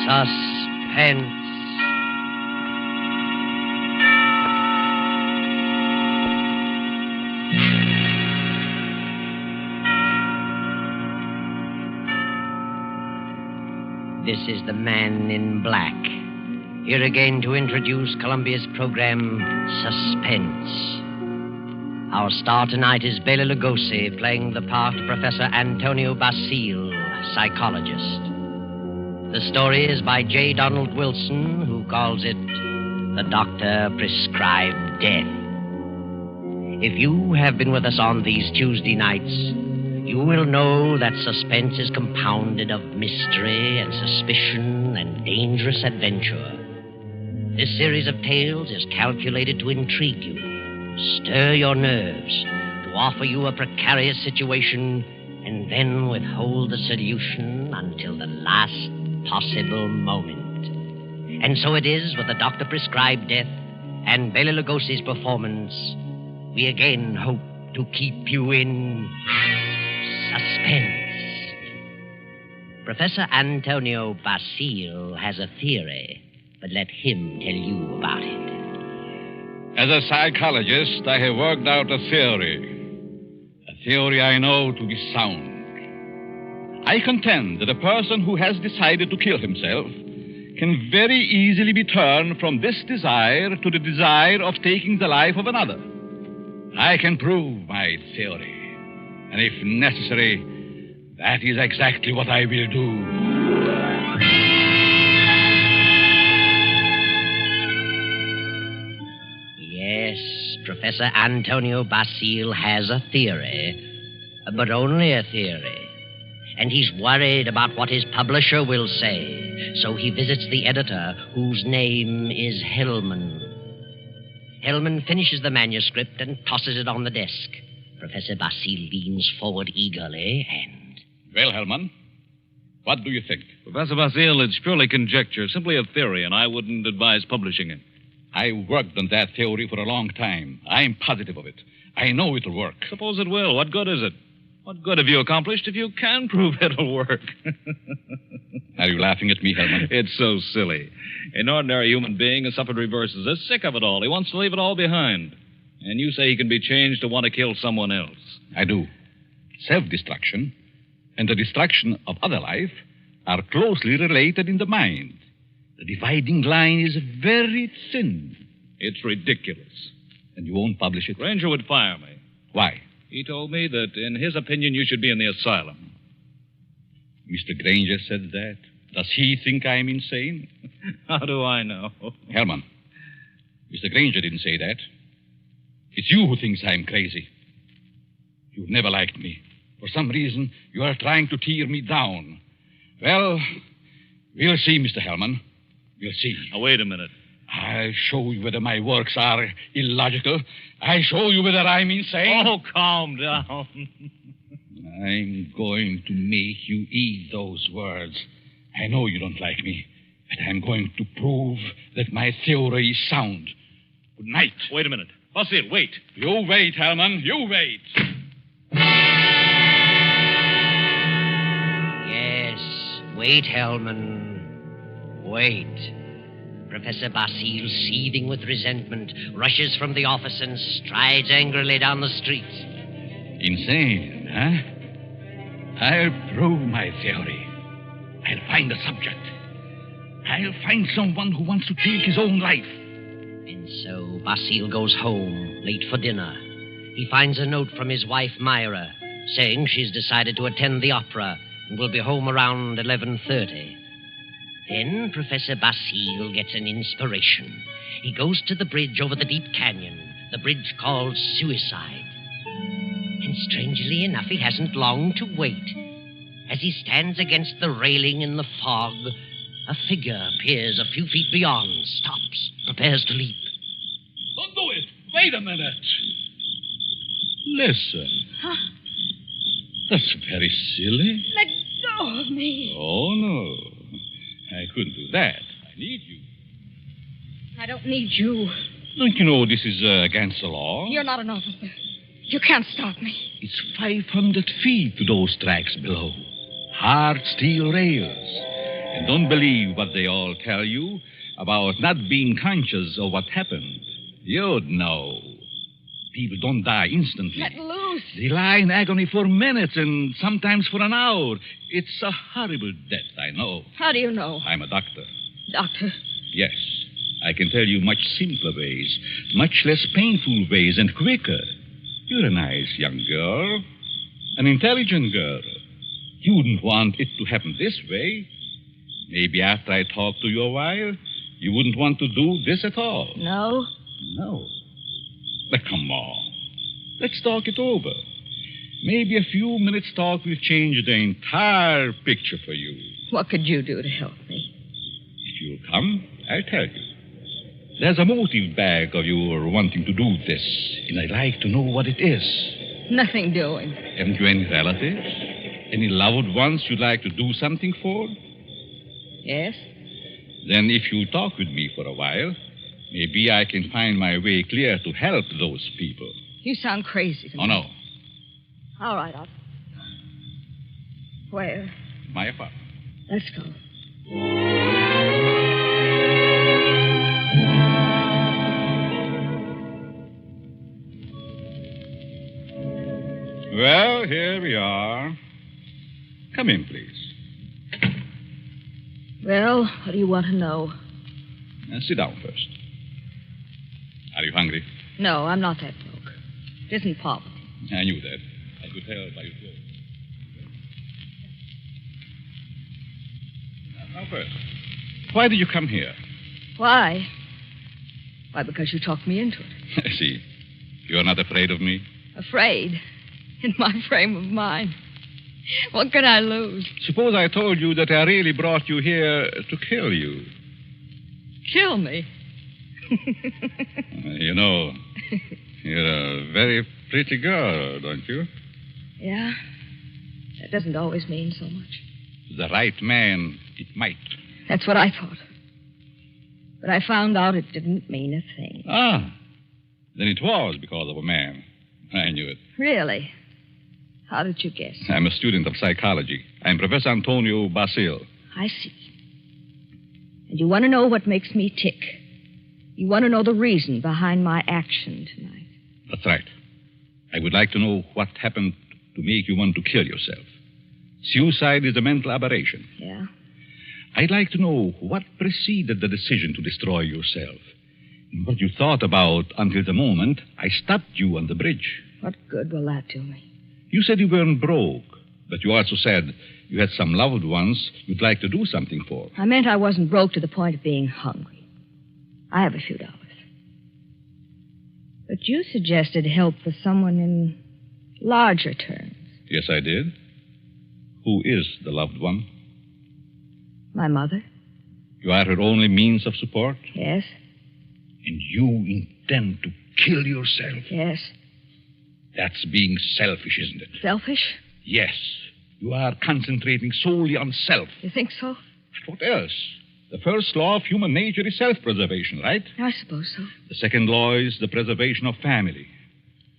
Suspense. This is the Man in Black, here again to introduce Columbia's program, Suspense. Our star tonight is Bela Lugosi, playing the part of Professor Antonio Basile, psychologist. The story is by J. Donald Wilson, who calls it The Doctor Prescribed Death. If you have been with us on these Tuesday nights, you will know that suspense is compounded of mystery and suspicion and dangerous adventure. This series of tales is calculated to intrigue you, stir your nerves, to offer you a precarious situation, and then withhold the solution until the last possible moment. And so it is with the Doctor Prescribed Death and Bela Lugosi's performance. We again hope to keep you in suspense. Professor Antonio Basile has a theory, but let him tell you about it. As a psychologist, I have worked out a theory I know to be sound. I contend that a person who has decided to kill himself can very easily be turned from this desire to the desire of taking the life of another. I can prove my theory. And if necessary, that is exactly what I will do. Yes, Professor Antonio Basile has a theory, but only a theory. And he's worried about what his publisher will say, so he visits the editor, whose name is Hellman. Hellman finishes the manuscript and tosses it on the desk. Professor Basile leans forward eagerly and... Well, Hellman, what do you think? Professor Basile, it's purely conjecture, simply a theory, and I wouldn't advise publishing it. I worked on that theory for a long time. I'm positive of it. I know it'll work. Suppose it will. What good is it? What good have you accomplished if you can prove it'll work? Are you laughing at me, Hellman? It's so silly. An ordinary human being has suffered reverses. Is sick of it all. He wants to leave it all behind. And you say he can be changed to want to kill someone else. I do. Self-destruction and the destruction of other life are closely related in the mind. The dividing line is very thin. It's ridiculous. And you won't publish it? Granger would fire me. Why? He told me that, in his opinion, you should be in the asylum. Mr. Granger said that. Does he think I'm insane? How do I know? Hellman, Mr. Granger didn't say that. It's you who thinks I'm crazy. You've never liked me. For some reason, you are trying to tear me down. Well, we'll see, Mr. Hellman. We'll see. Now, wait a minute. I'll show you whether my works are illogical. I'll show you whether I'm insane. Oh, calm down. I'm going to make you eat those words. I know you don't like me, but I'm going to prove that my theory is sound. Good night. Wait a minute. Basile, wait. You wait, Hellman. You wait. Yes, wait, Hellman. Wait. Professor Basile, seething with resentment, rushes from the office and strides angrily down the street. Insane, huh? I'll prove my theory. I'll find a subject. I'll find someone who wants to take his own life. And so Basile goes home, late for dinner. He finds a note from his wife, Myra, saying she's decided to attend the opera and will be home around 11:30. Then Professor Basile gets an inspiration. He goes to the bridge over the deep canyon, the bridge called Suicide. And strangely enough, he hasn't long to wait. As he stands against the railing in the fog, a figure appears a few feet beyond, stops, prepares to leap. Don't do it. Wait a minute. Listen. Huh? That's very silly. Let go of me. Oh, no. I couldn't do that. I need you. I don't need you. Don't you know this is against the law? You're not an officer. You can't stop me. It's 500 feet to those tracks below. Hard steel rails. And don't believe what they all tell you about not being conscious of what happened. You'd know. People don't die instantly. Let loose. They lie in agony for minutes and sometimes for an hour. It's a horrible death, I know. How do you know? I'm a doctor. Doctor. Yes, I can tell you much simpler ways, much less painful ways, and quicker. You're a nice young girl, an intelligent girl. You wouldn't want it to happen this way. Maybe after I talk to you a while, you wouldn't want to do this at all. No? No. But come on. Let's talk it over. Maybe a few minutes' talk will change the entire picture for you. What could you do to help me? If you'll come, I'll tell you. There's a motive back of your wanting to do this, and I'd like to know what it is. Nothing doing. Haven't you any relatives? Any loved ones you'd like to do something for? Yes? Then if you talk with me for a while, maybe I can find my way clear to help those people. You sound crazy to me. Oh, no. All right, I'll... Where? My apartment. Let's go. Well, here we are. Come in, please. Well, what do you want to know? Sit down first. Are you hungry? No, I'm not that broke. It isn't poverty. I knew that. I could tell by your clothes. Now, first, why did you come here? Why? Why, because you talked me into it. I see. You're not afraid of me? Afraid? In my frame of mind. What could I lose? Suppose I told you that I really brought you here to kill you. Kill me? You know, you're a very pretty girl, don't you? Yeah? That doesn't always mean so much. The right man, it might. That's what I thought. But I found out it didn't mean a thing. Ah, then it was because of a man. I knew it. Really? How did you guess? I'm a student of psychology. I'm Professor Antonio Basil. I see. And you want to know what makes me tick. You want to know the reason behind my action tonight. That's right. I would like to know what happened to make you want to kill yourself. Suicide is a mental aberration. Yeah? I'd like to know what preceded the decision to destroy yourself. And what you thought about until the moment I stopped you on the bridge. What good will that do me? You said you weren't broke, but you also said you had some loved ones you'd like to do something for. I meant I wasn't broke to the point of being hungry. I have a few dollars. But you suggested help for someone in larger terms. Yes, I did. Who is the loved one? My mother? You are her only means of support? Yes. And you intend to kill yourself? Yes. That's being selfish, isn't it? Selfish? Yes. You are concentrating solely on self. You think so? What else? The first law of human nature is self-preservation, right? I suppose so. The second law is the preservation of family.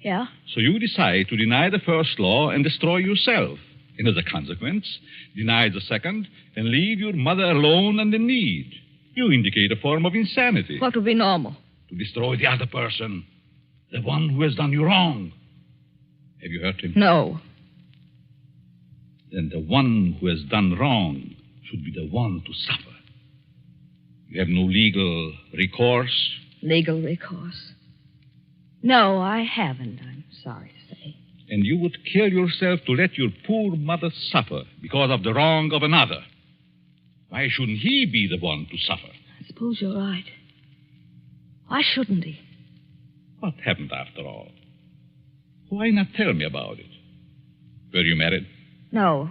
Yeah? So you decide to deny the first law and destroy yourself. And as a consequence, deny the second and leave your mother alone and in need. You indicate a form of insanity. What would be normal? To destroy the other person. The one who has done you wrong. Have you hurt him? No. Then the one who has done wrong should be the one to suffer. You have no legal recourse? Legal recourse? No, I haven't, I'm sorry to say. And you would kill yourself to let your poor mother suffer because of the wrong of another. Why shouldn't he be the one to suffer? I suppose you're right. Why shouldn't he? What happened after all? Why not tell me about it? Were you married? No.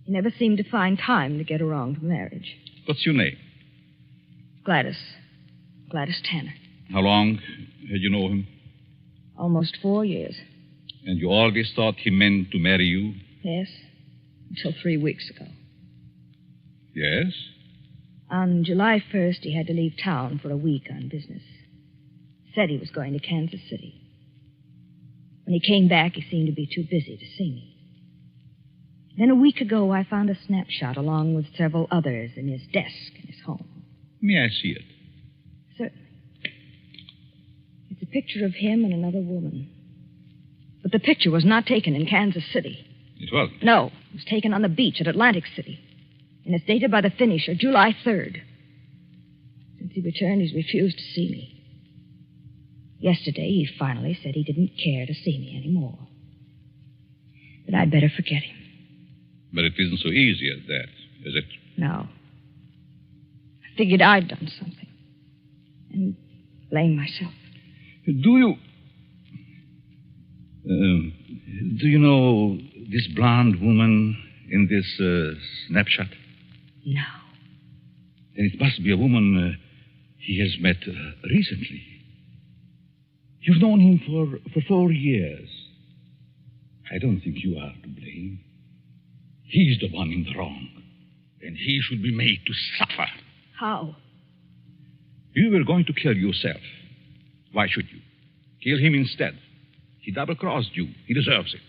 He never seemed to find time to get around to marriage. What's your name? Gladys. Gladys Tanner. How long had you known him? Almost 4 years. And you always thought he meant to marry you? Yes. Until 3 weeks ago. Yes? On July 1st, he had to leave town for a week on business. Said he was going to Kansas City. When he came back, he seemed to be too busy to see me. Then a week ago, I found a snapshot along with several others in his desk in his home. May I see it? Certainly. It's a picture of him and another woman. But the picture was not taken in Kansas City. It wasn't? No, it was taken on the beach at Atlantic City. And it's dated by the finisher, July 3rd. Since he returned, he's refused to see me. Yesterday, he finally said he didn't care to see me anymore. That I'd better forget him. But it isn't so easy as that, is it? No. I figured I'd done something. And blame myself. Do you know this blonde woman in this snapshot? No. Then it must be a woman he has met recently. You've known him for 4 years. I don't think you are to blame. He's the one in the wrong. And he should be made to suffer. How? You were going to kill yourself. Why should you? Kill him instead. He double-crossed you. He deserves it.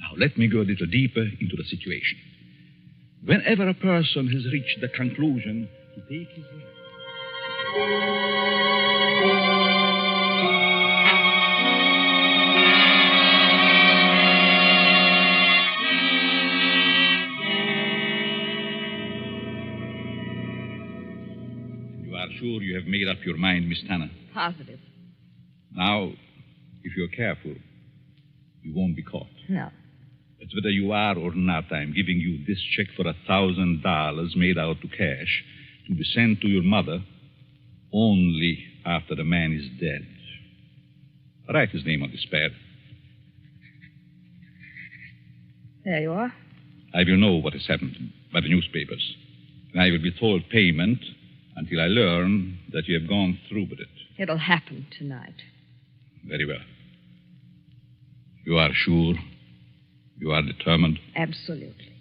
Now, let me go a little deeper into the situation. Whenever a person has reached the conclusion to take his life... Sure you have made up your mind, Miss Tanner? Positive. Now, if you're careful, you won't be caught. No. But whether you are or not, I'm giving you this check for $1,000 made out to cash to be sent to your mother only after the man is dead. Write his name on this pad. There you are. I will know what has happened by the newspapers. And I will be told payment until I learn that you have gone through with it. It'll happen tonight. Very well. You are sure? You are determined? Absolutely.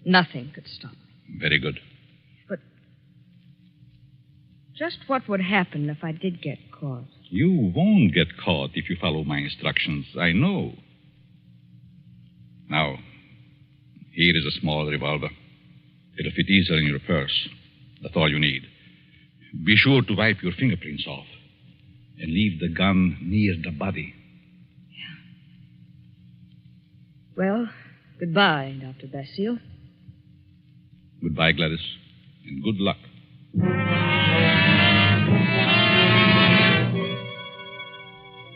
Nothing could stop me. Very good. But just what would happen if I did get caught? You won't get caught if you follow my instructions. I know. Now, here is a small revolver. It'll fit easily in your purse. That's all you need. Be sure to wipe your fingerprints off and leave the gun near the body. Yeah. Well, goodbye, Dr. Basile. Goodbye, Gladys, and good luck.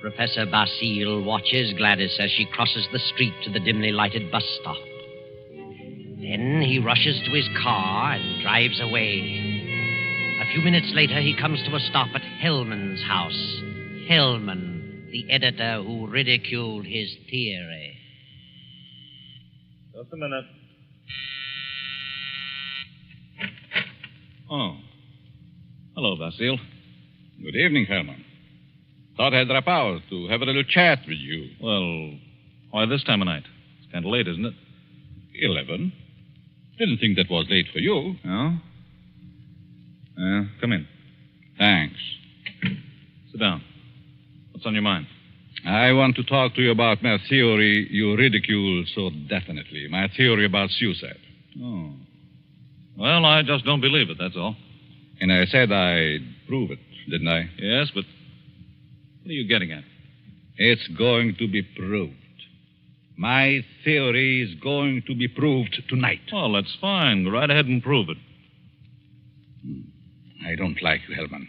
Professor Basile watches Gladys as she crosses the street to the dimly lighted bus stop. Then he rushes to his car and drives away. A few minutes later, he comes to a stop at Hellman's house. Hellman, the editor who ridiculed his theory. Just a minute. Oh. Hello, Basile. Good evening, Hellman. Thought I'd drop out to have a little chat with you. Well, why this time of night? It's kind of late, isn't it? 11. Didn't think that was late for you. No? Come in. Thanks. Sit down. What's on your mind? I want to talk to you about my theory you ridicule so definitely. My theory about suicide. Oh. Well, I just don't believe it, that's all. And I said I'd prove it, didn't I? Yes, but what are you getting at? It's going to be proved. My theory is going to be proved tonight. Well, that's fine. Go right ahead and prove it. I don't like you, Hellman.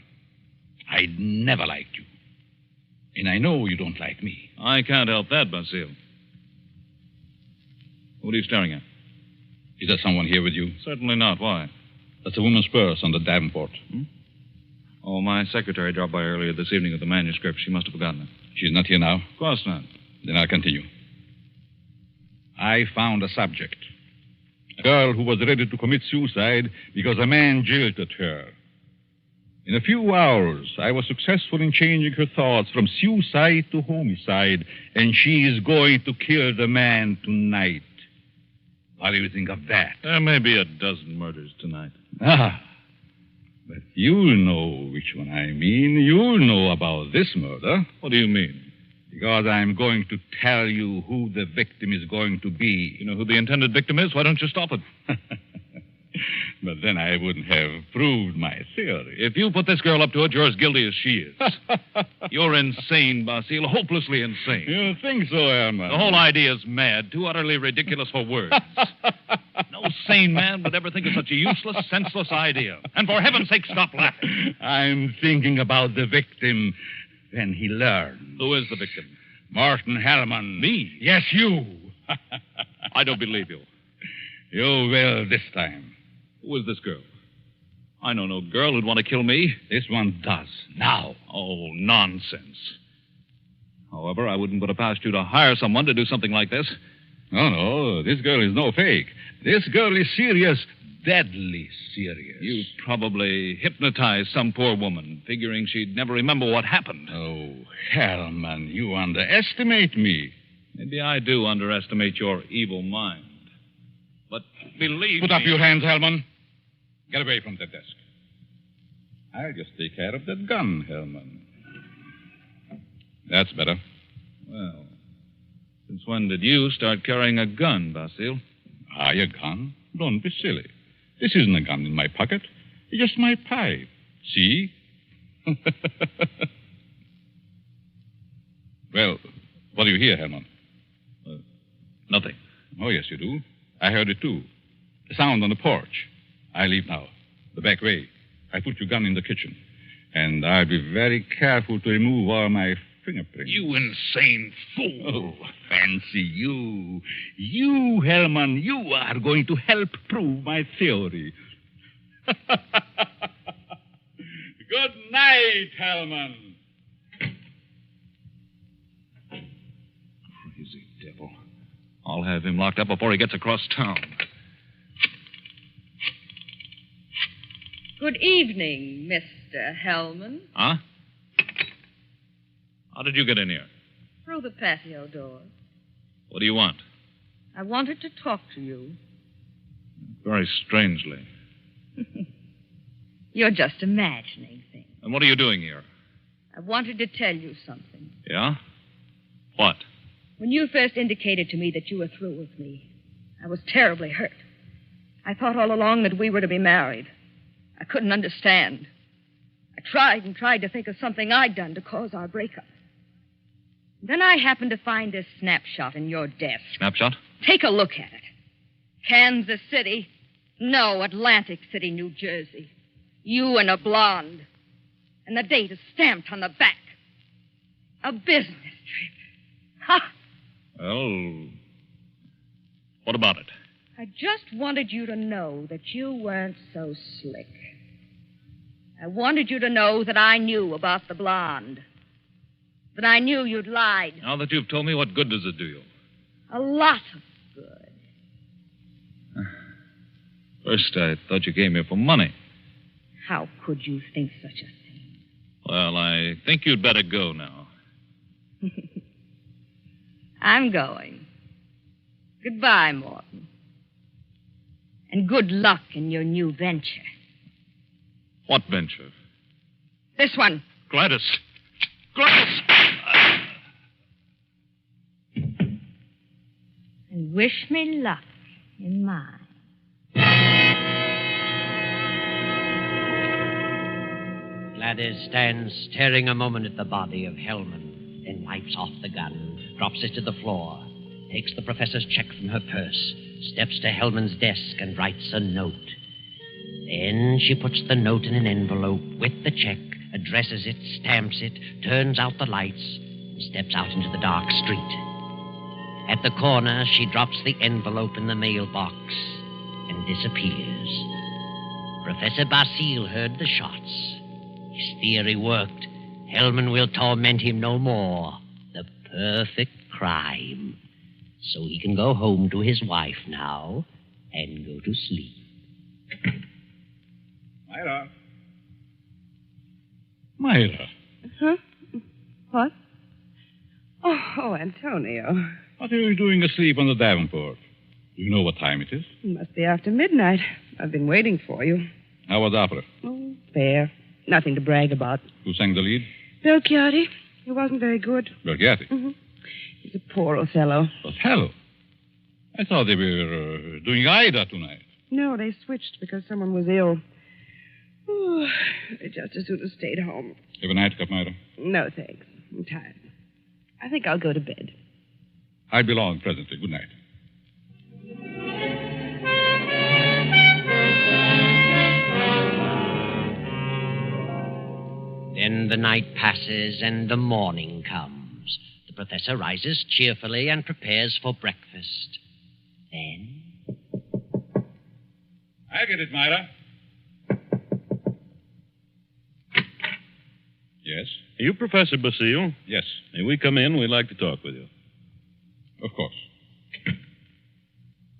I never liked you. And I know you don't like me. I can't help that, Basile. What are you staring at? Is there someone here with you? Certainly not. Why? That's a woman's purse on the Davenport. Oh, my secretary dropped by earlier this evening with the manuscript. She must have forgotten it. She's not here now? Of course not. Then I'll continue. I found a subject. A girl who was ready to commit suicide because a man jilted her. In a few hours, I was successful in changing her thoughts from suicide to homicide, and she is going to kill the man tonight. What do you think of that? There may be a dozen murders tonight. Ah, but you'll know which one I mean. You'll know about this murder. What do you mean? Because I'm going to tell you who the victim is going to be. You know who the intended victim is? Why don't you stop it? But then I wouldn't have proved my theory. If you put this girl up to it, you're as guilty as she is. You're insane, Basile. Hopelessly insane. You think so, Herman? The whole idea is mad. Too utterly ridiculous for words. No sane man would ever think of such a useless, senseless idea. And for heaven's sake, stop laughing. I'm thinking about the victim when he learned. Who is the victim? Martin Hellman. Me? Yes, you. I don't believe you. You will this time. Who is this girl? I know no girl who'd want to kill me. This one does. Now. Oh, nonsense. However, I wouldn't put it past you to hire someone to do something like this. No, this girl is no fake. This girl is serious. Deadly serious. You probably hypnotized some poor woman, figuring she'd never remember what happened. Oh, Hellman, you underestimate me. Maybe I do underestimate your evil mind. But believe Put me... up your hands, Hellman. Get away from the desk. I'll just take care of that gun, Hellman. That's better. Well, since when did you start carrying a gun, Basile? A gun? Don't be silly. This isn't a gun in my pocket. It's just my pipe. See? Well, what do you hear, Herman? Nothing. Oh, yes, you do. I heard it, too. The sound on the porch. I leave now. The back way. I put your gun in the kitchen. And I'll be very careful to remove all my fingerprints. You insane fool. Oh, fancy you. You, Hellman, you are going to help prove my theory. Good night, Hellman. Crazy devil. I'll have him locked up before he gets across town. Good evening, Mr. Hellman. Huh? How did you get in here? Through the patio door. What do you want? I wanted to talk to you. Very strangely. You're just imagining things. And what are you doing here? I wanted to tell you something. Yeah? What? When you first indicated to me that you were through with me, I was terribly hurt. I thought all along that we were to be married. I couldn't understand. I tried and tried to think of something I'd done to cause our breakup. Then I happened to find this snapshot in your desk. Snapshot? Take a look at it. Kansas City. No, Atlantic City, New Jersey. You and a blonde. And the date is stamped on the back. A business trip. Ha! Well, what about it? I just wanted you to know that you weren't so slick. I wanted you to know that I knew about the blonde. That I knew you'd lied. Now that you've told me, what good does it do you? A lot of good. First, I thought you came here for money. How could you think such a thing? Well, I think you'd better go now. I'm going. Goodbye, Morton. And good luck in your new venture. What venture? This one. Gladys. Gladys! And wish me luck in mine. Gladys stands staring a moment at the body of Hellman, then wipes off the gun, drops it to the floor, takes the professor's check from her purse, steps to Hellman's desk and writes a note. Then she puts the note in an envelope with the check, addresses it, stamps it, turns out the lights, and steps out into the dark street. At the corner, she drops the envelope in the mailbox and disappears. Professor Basile heard the shots. His theory worked. Hellman will torment him no more. The perfect crime. So he can go home to his wife now and go to sleep. Myra. Myra. Huh? What? Oh, Antonio. What are you doing asleep on the Davenport? Do you know what time it is? It must be after midnight. I've been waiting for you. How was opera? Oh, fair. Nothing to brag about. Who sang the lead? Bill Chiardi. He wasn't very good. Berghetti? Mm-hmm. He's a poor Othello. Othello? I thought they were doing Ida tonight. No, they switched because someone was ill. Oh, I just as soon have stayed home. Have a nightcap, Myra? No, thanks. I'm tired. I think I'll go to bed. I'll be along presently. Good night. Then the night passes and the morning comes. The professor rises cheerfully and prepares for breakfast. Then... I get it, Myra. Yes? Are you Professor Basile? Yes, May we come in? We'd like to talk with you. of course.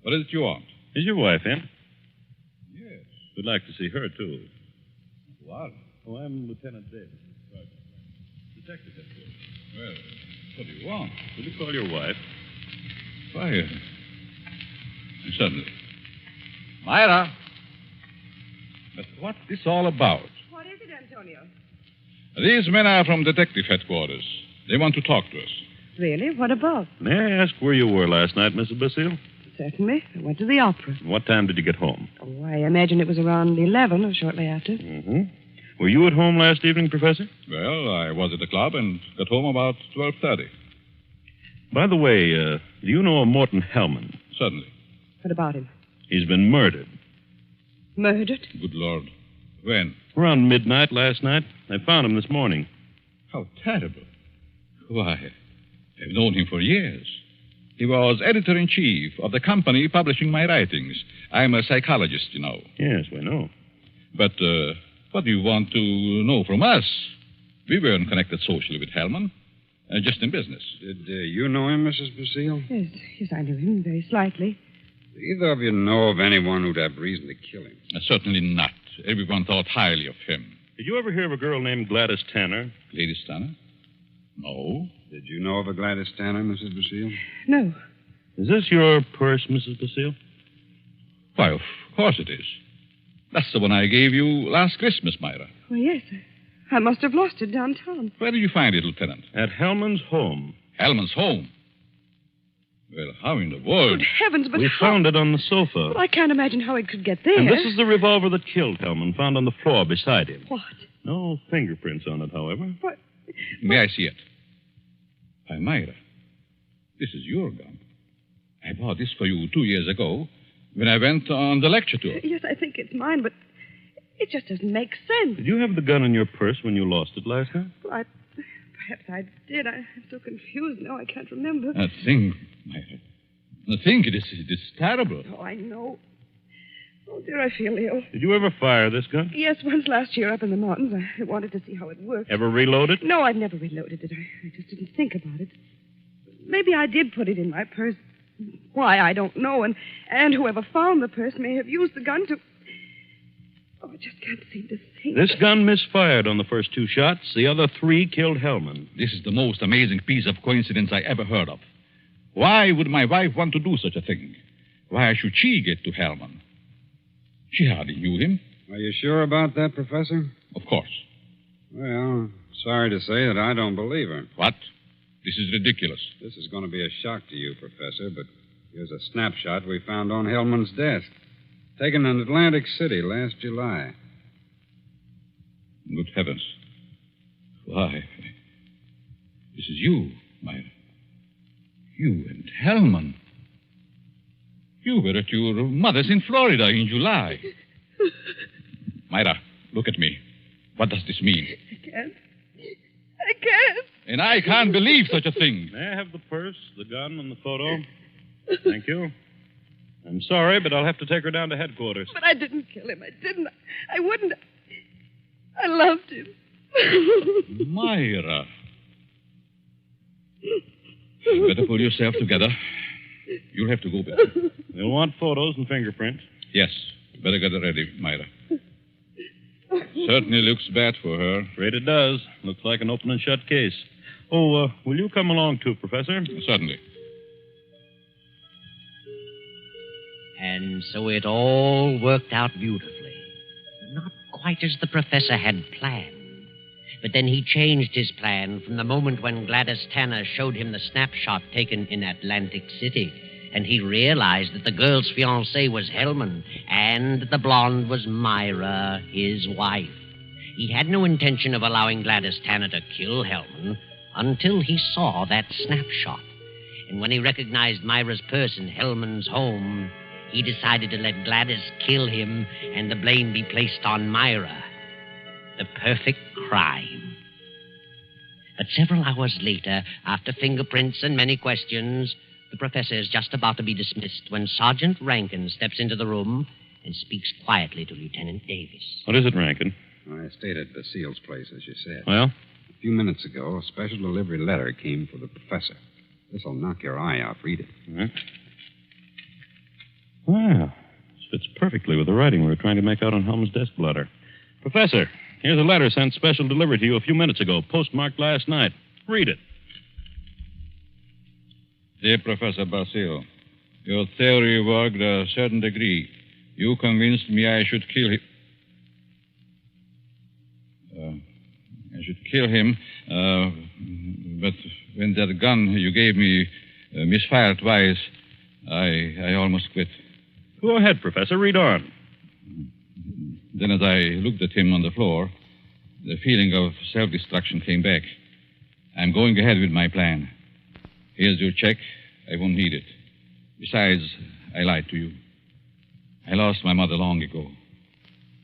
What is it you want? Is your wife in? Yes. We'd like to see her, too. What? Oh, I'm Lieutenant Davis. Detective headquarters. Well, what do you want? Will you call your wife? Why, certainly. Myra! But what's this all about? What is it, Antonio? These men are from detective headquarters. They want to talk to us. Really? What about? May I ask where you were last night, Mrs. Basile? Certainly. I went to the opera. What time did you get home? Oh, I imagine it was around 11 or shortly after. Mm-hmm. Were you at home last evening, Professor? Well, I was at the club and got home about 12:30. By the way, do you know a Morton Hellman? Certainly. What about him? He's been murdered. Murdered? Good Lord. When? Around midnight last night. I found him this morning. How terrible. Why, I've known him for years. He was editor-in-chief of the company publishing my writings. I'm a psychologist, you know. Yes, we know. But what do you want to know from us? We weren't connected socially with Hellman. Just in business. Did you know him, Mrs. Basile? Yes, I knew him very slightly. Do either of you know of anyone who'd have reason to kill him? Certainly not. Everyone thought highly of him. Did you ever hear of a girl named Gladys Tanner? Lady Stanner? No. Did you know of a Gladys Tanner, Mrs. Basile? No. Is this your purse, Mrs. Basile? Why, of course it is. That's the one I gave you last Christmas, Myra. Well, yes. I must have lost it downtown. Where did you find it, Lieutenant? At Hellman's home. Hellman's home. Well, how in the world? Good heavens, but We how... found it on the sofa. Well, I can't imagine how it could get there. And this is the revolver that killed Hellman, found on the floor beside him. What? No fingerprints on it, however. What? May I see it? Why, Myra, this is your gun. I bought this for you 2 years ago when I went on the lecture tour. Yes, I think it's mine, but it just doesn't make sense. Did you have the gun in your purse when you lost it last night? Well, perhaps I did. I'm so confused now I can't remember. Think, Myra. Think, it is terrible. Oh, I know. Oh, dear, I feel ill. Did you ever fire this gun? Yes, once last year up in the mountains. I wanted to see how it worked. Ever reload it? No, I've never reloaded it. I just didn't think about it. Maybe I did put it in my purse. Why, I don't know. And whoever found the purse may have used the gun to... Oh, I just can't seem to think. This gun misfired on the first 2 shots. The other 3 killed Hellman. This is the most amazing piece of coincidence I ever heard of. Why would my wife want to do such a thing? Why should she get to Hellman? She hardly knew him. Are you sure about that, Professor? Of course. Well, sorry to say that I don't believe her. What? This is ridiculous. This is going to be a shock to you, Professor, but here's a snapshot we found on Hellman's desk. Taken in Atlantic City last July. Good heavens. Why? This is you, Myra. You and Hellman. You were at your mother's in Florida in July. Myra, look at me. What does this mean? I can't. And I can't believe such a thing. May I have the purse, the gun, and the photo? Thank you. I'm sorry, but I'll have to take her down to headquarters. But I didn't kill him. I didn't. I wouldn't. I loved him. Myra. Better pull yourself together. You'll have to go back. You'll want photos and fingerprints. Yes. Better get it ready, Myra. Certainly looks bad for her. Afraid it does. Looks like an open and shut case. Oh, will you come along, too, Professor? Certainly. And so it all worked out beautifully. Not quite as the professor had planned. But then he changed his plan from the moment when Gladys Tanner showed him the snapshot taken in Atlantic City. And he realized that the girl's fiancé was Hellman, and that the blonde was Myra, his wife. He had no intention of allowing Gladys Tanner to kill Hellman until he saw that snapshot. And when he recognized Myra's purse in Hellman's home, he decided to let Gladys kill him and the blame be placed on Myra. The perfect crime. But several hours later, after fingerprints and many questions, the professor is just about to be dismissed when Sergeant Rankin steps into the room and speaks quietly to Lieutenant Davis. What is it, Rankin? I stayed at Basile's place, as you said. Well? A few minutes ago, a special delivery letter came for the professor. This'll knock your eye out. Read it. Huh? Wow. This fits perfectly with the writing we were trying to make out on Helm's desk blotter. Professor, here's a letter sent special delivery to you a few minutes ago, postmarked last night. Read it. Dear Professor Basile, your theory worked a certain degree. You convinced me I should kill him. But when that gun you gave me misfired twice, I almost quit. Go ahead, Professor. Read on. Then as I looked at him on the floor, the feeling of self-destruction came back. I'm going ahead with my plan. Here's your check. I won't need it. Besides, I lied to you. I lost my mother long ago.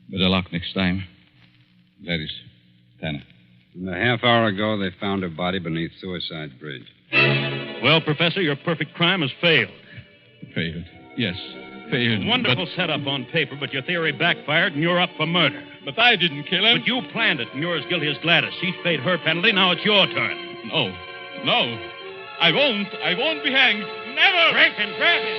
Better luck next time. Gladys Tanner. And a half hour ago, they found her body beneath Suicide Bridge. Well, Professor, your perfect crime has failed. Failed. Yes, failed. Wonderful setup on paper, but your theory backfired and you're up for murder. But I didn't kill him. But you planned it, and you're as guilty as Gladys. She's paid her penalty. Now it's your turn. No. I won't be hanged. Never. Rankin, grab him.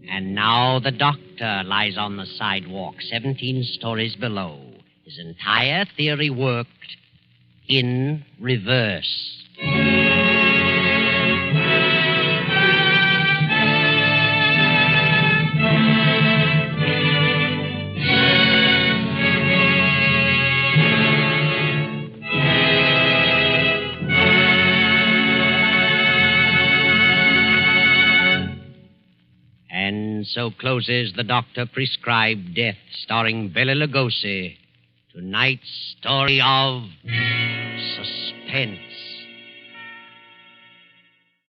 And now the doctor lies on the sidewalk 17 stories below. His entire theory worked in reverse. And so closes the doctor-prescribed death, starring Bela Lugosi. Tonight's story of suspense.